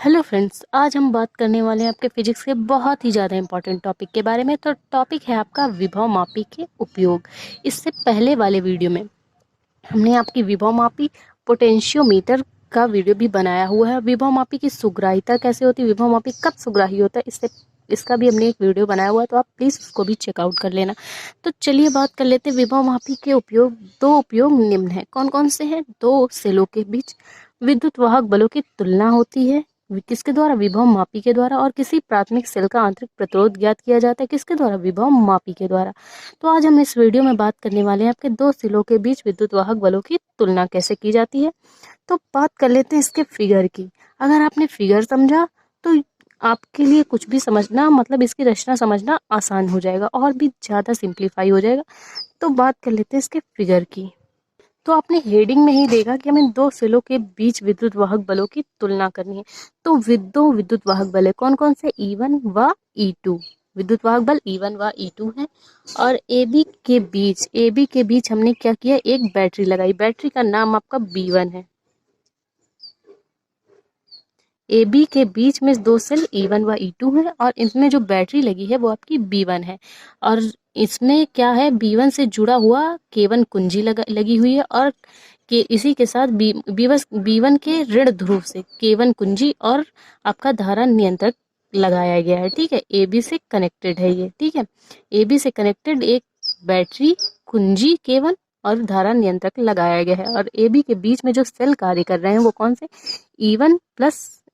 Hello friends, आज हम बात करने वाले हैं आपके फिजिक्स के बहुत ही ज़्यादा इंपॉर्टेंट टॉपिक के बारे में। तो टॉपिक है आपका विभव मापी के उपयोग। इससे पहले वाले वीडियो में हमने आपकी विभव मापी पोटेंशियोमीटर का वीडियो भी बनाया हुआ है। विभव मापी की सुग्राह्यता कैसे होती है, विभव मापी कब सुग्राह्य होता है, इसका भी हमने एक वीडियो बनाया हुआ है, तो आप प्लीज़ उसको भी चेकआउट कर लेना। तो चलिए बात कर लेते हैं विभव मापी के उपयोग। दो उपयोग निम्न है, कौन कौन से हैं? दो सेलों के बीच विद्युत वाहक बलों की तुलना होती है। किसके द्वारा? विभव मापी के द्वारा। और किसी प्राथमिक सेल का आंतरिक प्रतिरोध ज्ञात किया जाता है, किसके द्वारा? विभव मापी के द्वारा। तो आज हम इस वीडियो में बात करने वाले हैं आपके दो सेलों के बीच विद्युत वाहक बलों की तुलना कैसे की जाती है। तो बात कर लेते हैं इसके फिगर की। अगर आपने फिगर समझा तो आपके लिए कुछ भी समझना, मतलब इसकी रचना समझना आसान हो जाएगा और भी ज़्यादा सिंप्लीफाई हो जाएगा। तो बात कर लेते हैं इसके फिगर की। तो आपने हेडिंग में ही देखा कि हमें दो सेलों के बीच विद्युत वाहक बलों की तुलना करनी है। तो दो विद्युत वाहक बल है, कौन कौन से? E1 व E2। विद्युत वाहक बल E1 व E2 है। और AB के बीच हमने क्या किया? एक बैटरी लगाई। बैटरी का नाम आपका B1 है। AB के बीच में दो सेल E1 व E2 है और इसमें जो बैटरी लगी है वो आपकी B1 है। और इसमें क्या है? B1 से जुड़ा हुआ K1 कुंजी लगी हुई है और के इसी के साथ B1 के ऋण ध्रुव से K1 कुंजी और आपका धारा नियंत्रक लगाया गया है। ठीक है, AB से कनेक्टेड है ये। ठीक है, AB से कनेक्टेड एक बैटरी, कुंजी K1 और धारा नियंत्रक लगाया गया है। और AB के बीच में जो सेल कार्य कर रहे हैं वो कौन से?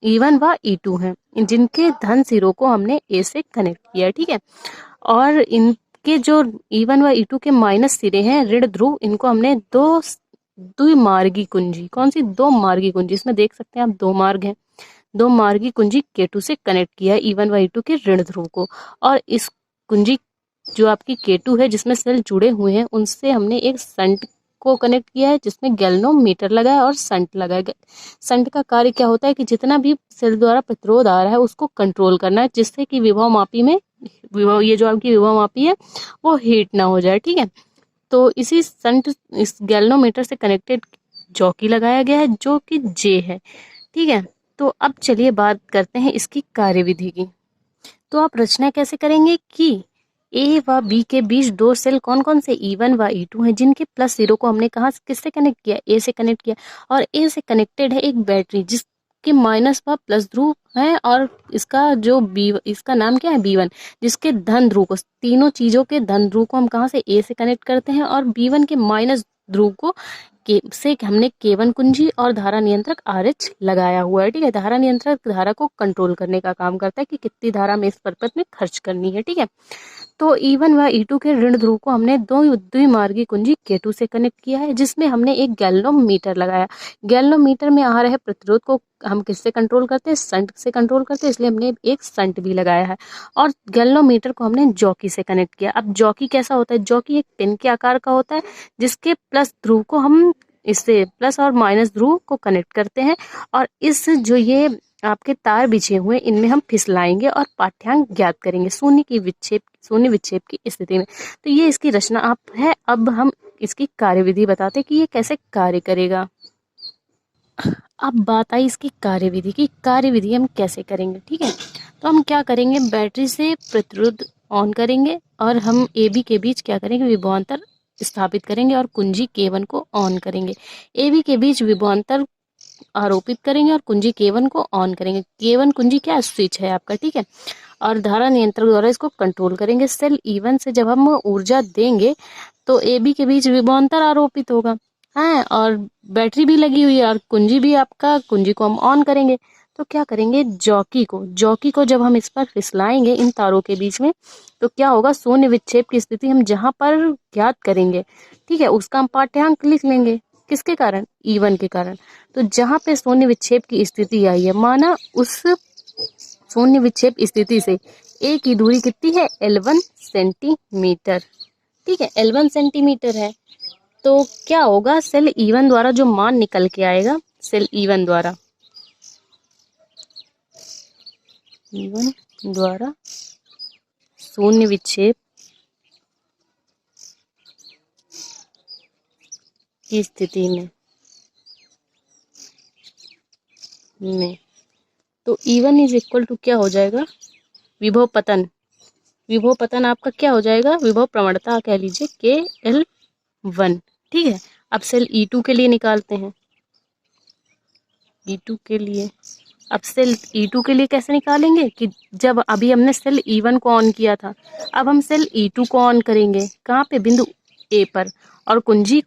E1 व E2 हैं, जिनके धन सिरों को हमने A से कनेक्ट किया। ठीक है, और इनके जो E1 व E2 के माइनस सिरे हैं, ऋण ध्रुव, इनको हमने द्विमार्गी कुंजी, कौन सी? दो मार्गी कुंजी, इसमें देख सकते हैं आप दो मार्ग हैं, दो मार्गी कुंजी K2 से कनेक्ट किया है E1 व E2 के ऋण ध्रुव को। और इस कुंजी जो आपकी K2 है जिसमें सेल जुड़े हुए हैं, उनसे हमने एक संट को कनेक्ट किया है जिसमें गैल्वेनोमीटर लगा है और संट लगा है। संट का कार्य क्या होता है कि जितना भी सेल द्वारा प्रतिरोध आ रहा है उसको कंट्रोल करना है, जिससे कि विभव मापी में ये जो आपकी विभव मापी है वो हीट ना हो जाए। ठीक है, तो इस गैल्वेनोमीटर से कनेक्टेड जॉकी लगाया गया है जो कि J है। ठीक है, तो अब चलिए बात करते हैं इसकी कार्यविधि की। तो आप रचना कैसे करेंगे कि ए व बी के बीच दो सेल कौन कौन से? E1 व E2 हैं, जिनके प्लस जीरो को हमने कहा किससे कनेक्ट किया? ए से कनेक्ट किया। और ए से कनेक्टेड है एक बैटरी जिसके माइनस व प्लस ध्रुव है। और इसका नाम क्या है? B1, जिसके धन ध्रुव को, तीनों चीजों के धन ध्रुव को हम कहाँ से? ए से कनेक्ट करते हैं। और B1 के माइनस ध्रुव को से हमने K1 कुंजी और धारा नियंत्रक RH लगाया हुआ है। ठीक है, धारा नियंत्रक धारा को कंट्रोल करने का काम करता है कि कितनी धारा हमें इस पर्पज में खर्च करनी है। ठीक है, तो E1 व E2 के ऋण ध्रुव को हमने दो द्विमार्गी कुंजी K2 से कनेक्ट किया है, जिसमें हमने एक गैल्वेनोमीटर लगाया। गैल्वेनोमीटर में आ रहे प्रतिरोध को हम किससे कंट्रोल करते हैं? संट से कंट्रोल करते हैं, इसलिए हमने एक संट भी लगाया है। और गैल्वेनोमीटर को हमने जॉकी से कनेक्ट किया। अब जॉकी कैसा होता है? जॉकी एक पिन के आकार का होता है जिसके प्लस ध्रुव को हम इससे प्लस और माइनस ध्रुव को कनेक्ट करते हैं। और इस जो ये आपके तार बिछे हुए इनमें हम फिसलाएंगे और पाठ्यांक ज्ञात करेंगे शून्य विक्षेप की स्थिति में। तो ये इसकी रचना आप है। अब हम इसकी कार्यविधि बताते हैं कि ये कैसे कार्य करेगा। अब बात आई इसकी कार्यविधि की। कार्यविधि हम कैसे करेंगे? ठीक है, तो हम क्या करेंगे? बैटरी से प्रतिरोध ऑन करेंगे और हम AB के बीच क्या करेंगे? विभवांतर स्थापित करेंगे और कुंजी K1 को ऑन करेंगे। AB के बीच विभवांतर आरोपित करेंगे और कुंजी K1 को ऑन करेंगे। K1 कुंजी क्या है? स्विच है आपका। ठीक है, और धारा नियंत्रक द्वारा इसको कंट्रोल करेंगे। सेल E1 से जब हम ऊर्जा देंगे तो AB के बीच विभवांतर आरोपित होगा है, और बैटरी भी लगी हुई है और कुंजी को हम ऑन करेंगे। तो क्या करेंगे? जॉकी को जब हम इस पर फिसलाएंगे इन तारों के बीच में, तो क्या होगा? शून्य विक्षेप की स्थिति हम जहां पर ज्ञात करेंगे, ठीक है, उसका हम पाठ्यांक लिख लेंगे। किसके कारण? E1 के कारण। तो जहां पे शून्य विक्षेप की स्थिति आई है, माना उस शून्य विक्षेप स्थिति से ए की दूरी कितनी है? L1 centimetre. ठीक है, L1 सेंटीमीटर है। तो क्या होगा? सेल E1 द्वारा जो मान निकल के आएगा, सेल E1 द्वारा शून्य विक्षेप की स्थिति में तो E1 इज इक्वल टू क्या हो जाएगा, विभव पतन। विभव पतन आपका क्या हो जाएगा, विभव प्रवणता कह लीजिए KL1। ठीक है, अब सेल E2 के लिए निकालते हैं। E2 के लिए, अब सेल E2 के लिए कैसे निकालेंगे कि जब अभी हमने सेल E1 को ऑन किया था, अब हम सेल E2 को ऑन करेंगे कहाँ पे, बिंदु A पर, और कुंजी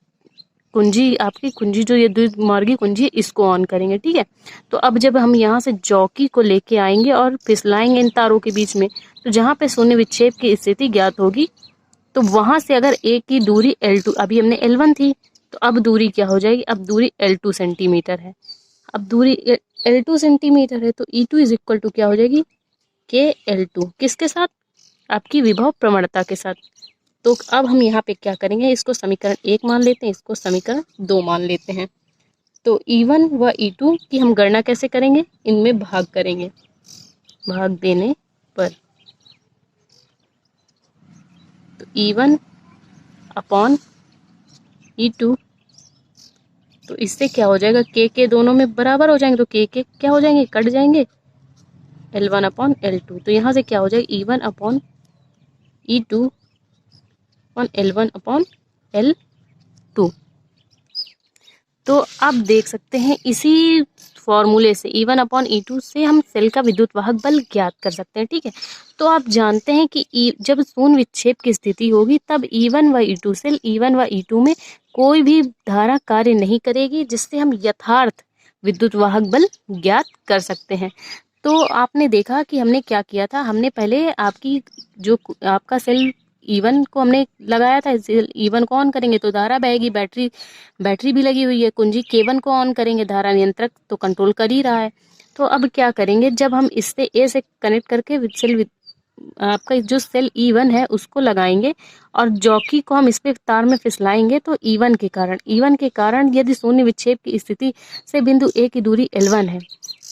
कुंजी आपकी कुंजी जो ये द्विमार्गी कुंजी है, इसको ऑन करेंगे। ठीक है, तो अब जब हम यहाँ से जॉकी को लेके आएंगे और फिसलाएंगे इन तारों के बीच में, तो जहाँ पे शून्य विक्षेप की स्थिति ज्ञात होगी, तो वहां से अगर ए की दूरी L2, अभी हमने L1 थी, तो अब दूरी क्या हो जाएगी, अब दूरी L2 सेंटीमीटर है। अब दूरी L2 सेंटीमीटर है, तो E2 इज इक्वल टू क्या हो जाएगी, KL2, किसके साथ, आपकी विभव प्रवणता के साथ। तो अब हम यहाँ पे क्या करेंगे, इसको समीकरण 1 मान लेते हैं, इसको समीकरण 2 मान लेते हैं। तो E1 व E2 की हम गणना कैसे करेंगे, इनमें भाग करेंगे, भाग देने पर। तो E1 अपॉन E2, तो इससे क्या हो जाएगा, के दोनों में बराबर हो जाएंगे, तो के क्या हो जाएंगे, कट जाएंगे, L1 अपॉन L2। तो यहाँ से क्या हो जाएगा, E1 upon E2 upon L1 upon L2। तो आप देख सकते हैं इसी फॉर्मूले से E1 अपॉन E2 से हम सेल का विद्युत वाहक बल ज्ञात कर सकते हैं। ठीक है, तो आप जानते हैं कि जब शून्य विक्षेप की स्थिति होगी तब E1 व E2 सेल E1 व E2 में कोई भी धारा कार्य नहीं करेगी, जिससे हम यथार्थ विद्युत वाहक बल ज्ञात कर सकते हैं। तो आपने देखा कि हमने क्या किया था, हमने पहले आपकी जो आपका सेल E1 को हमने लगाया था, E1 को ऑन करेंगे तो धारा बहेगी, बैटरी भी लगी हुई है, कुंजी K1 को ऑन करेंगे, धारा नियंत्रक तो कंट्रोल कर ही रहा है। तो अब क्या करेंगे, जब हम इससे A से कनेक्ट करके आपका जो सेल E1 है उसको लगाएंगे और जॉकी को हम इस पे तार में फिसलाएंगे, तो E1 के कारण यदि शून्य विक्षेप की स्थिति से बिंदु A की दूरी L1 है,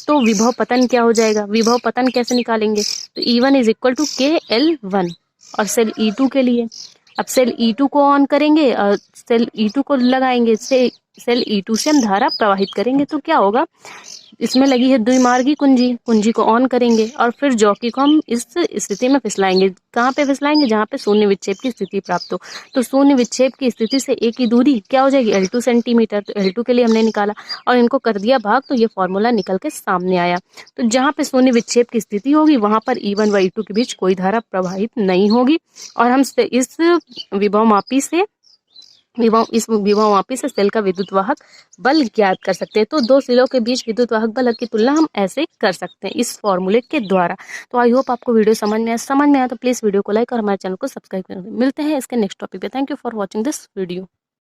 तो विभव पतन क्या हो जाएगा, विभव पतन कैसे निकालेंगे, तो E1 is equal to KL1। और सेल E2 के लिए, अब सेल E2 को ऑन करेंगे और सेल E2 को लगाएंगे, सेल E2 से हम धारा प्रवाहित करेंगे, तो क्या होगा, इसमें लगी है द्विमार्गी कुंजी को ऑन करेंगे और फिर जॉकी को हम इस स्थिति में फिसलाएंगे, कहाँ पे फिसलाएंगे, जहाँ पे शून्य विक्षेप की स्थिति प्राप्त हो। तो शून्य विक्षेप की स्थिति से ए की दूरी क्या हो जाएगी, L2 सेंटीमीटर। तो L2 के लिए हमने निकाला और इनको कर दिया भाग, तो ये फॉर्मूला निकल के सामने आया। तो जहाँ पे शून्य विक्षेप की स्थिति होगी वहां पर E1 व E2 के बीच कोई धारा प्रवाहित नहीं होगी, और हम इस विभव मापी से सेल का विद्युत वाहक बल ज्ञात कर सकते हैं। तो दो सेलों के बीच विद्युत वाहक बल की तुलना हम ऐसे कर सकते हैं इस फॉर्मूले के द्वारा। तो आई होप आपको वीडियो समझ में आया तो प्लीज वीडियो को लाइक और हमारे चैनल को सब्सक्राइब करें। मिलते हैं इसके नेक्स्ट टॉपिक पे। Thank you for watching this video.